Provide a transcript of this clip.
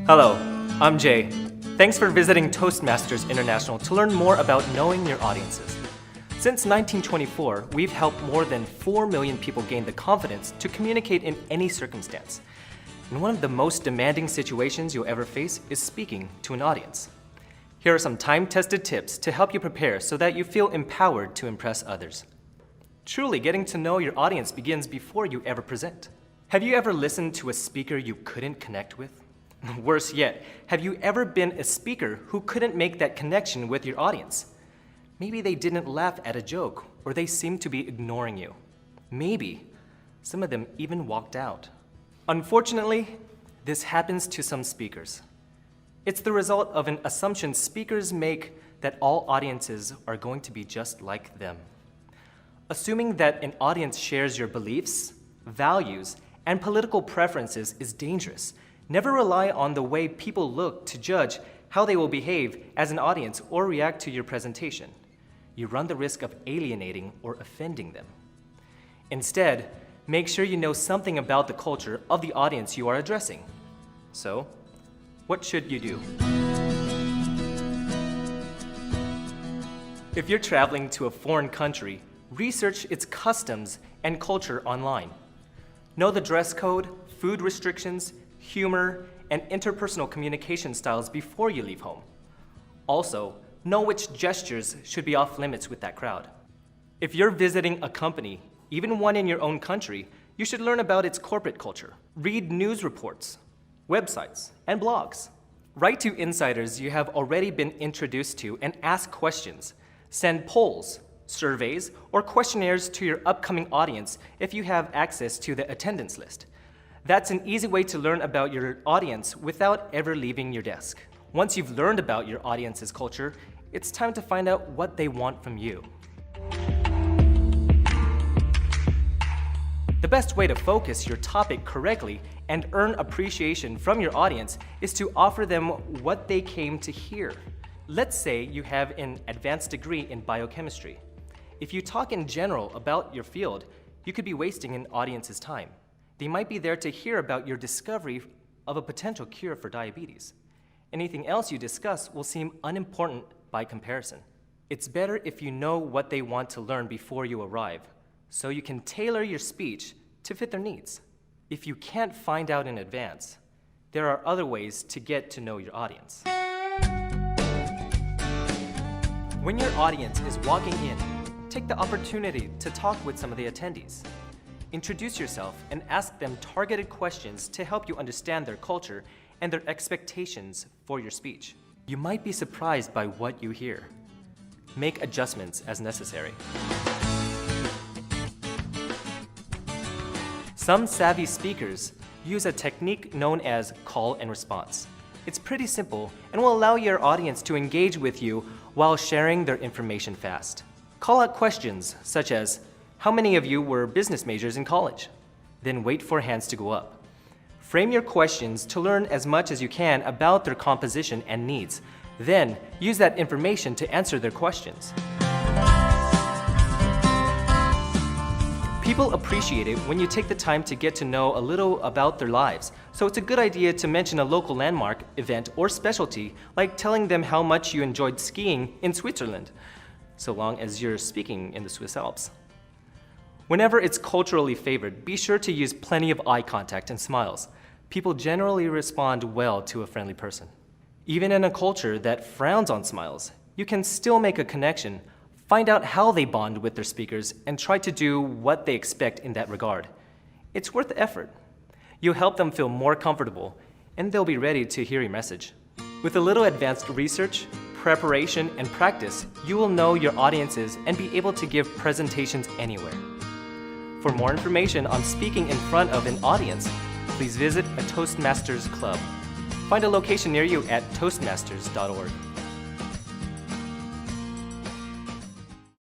Hello, I'm Jay. Thanks for visiting Toastmasters International to learn more about knowing your audiences. Since 1924, we've helped more than 4 million people gain the confidence to communicate in any circumstance. And one of the most demanding situations you'll ever face is speaking to an audience. Here are some time-tested tips to help you prepare so that you feel empowered to impress others. Truly, getting to know your audience begins before you ever present. Have you ever listened to a speaker you couldn't connect with? Worse yet, have you ever been a speaker who couldn't make that connection with your audience? Maybe they didn't laugh at a joke, or they seemed to be ignoring you. Maybe some of them even walked out. Unfortunately, this happens to some speakers. It's the result of an assumption speakers make that all audiences are going to be just like them. Assuming that an audience shares your beliefs, values, and political preferences is dangerous. Never rely on the way people look to judge how they will behave as an audience or react to your presentation. You run the risk of alienating or offending them. Instead, make sure you know something about the culture of the audience you are addressing. So, what should you do? If you're traveling to a foreign country, research its customs and culture online. Know the dress code, food restrictions, humor, and interpersonal communication styles before you leave home. Also, know which gestures should be off limits with that crowd. If you're visiting a company, even one in your own country, you should learn about its corporate culture. Read news reports, websites, and blogs. Write to insiders you have already been introduced to and ask questions. Send polls, surveys, or questionnaires to your upcoming audience if you have access to the attendance list. That's an easy way to learn about your audience without ever leaving your desk. Once you've learned about your audience's culture, it's time to find out what they want from you. The best way to focus your topic correctly and earn appreciation from your audience is to offer them what they came to hear. Let's say you have an advanced degree in biochemistry. If you talk in general about your field, you could be wasting an audience's time. They might be there to hear about your discovery of a potential cure for diabetes. Anything else you discuss will seem unimportant by comparison. It's better if you know what they want to learn before you arrive, so you can tailor your speech to fit their needs. If you can't find out in advance, there are other ways to get to know your audience. When your audience is walking in, take the opportunity to talk with some of the attendees. Introduce yourself and ask them targeted questions to help you understand their culture and their expectations for your speech. You might be surprised by what you hear. Make adjustments as necessary. Some savvy speakers use a technique known as call and response. It's pretty simple and will allow your audience to engage with you while sharing their information fast. Call out questions such as, how many of you were business majors in college? Then wait for hands to go up. Frame your questions to learn as much as you can about their composition and needs. Then use that information to answer their questions. People appreciate it when you take the time to get to know a little about their lives, so it's a good idea to mention a local landmark, event, or specialty, like telling them how much you enjoyed skiing in Switzerland, so long as you're speaking in the Swiss Alps. Whenever it's culturally favored, be sure to use plenty of eye contact and smiles. People generally respond well to a friendly person. Even in a culture that frowns on smiles, you can still make a connection, find out how they bond with their speakers, and try to do what they expect in that regard. It's worth the effort. You'll help them feel more comfortable, and they'll be ready to hear your message. With a little advanced research, preparation, and practice, you will know your audiences and be able to give presentations anywhere. For more information on speaking in front of an audience, please visit a Toastmasters club. Find a location near you at toastmasters.org.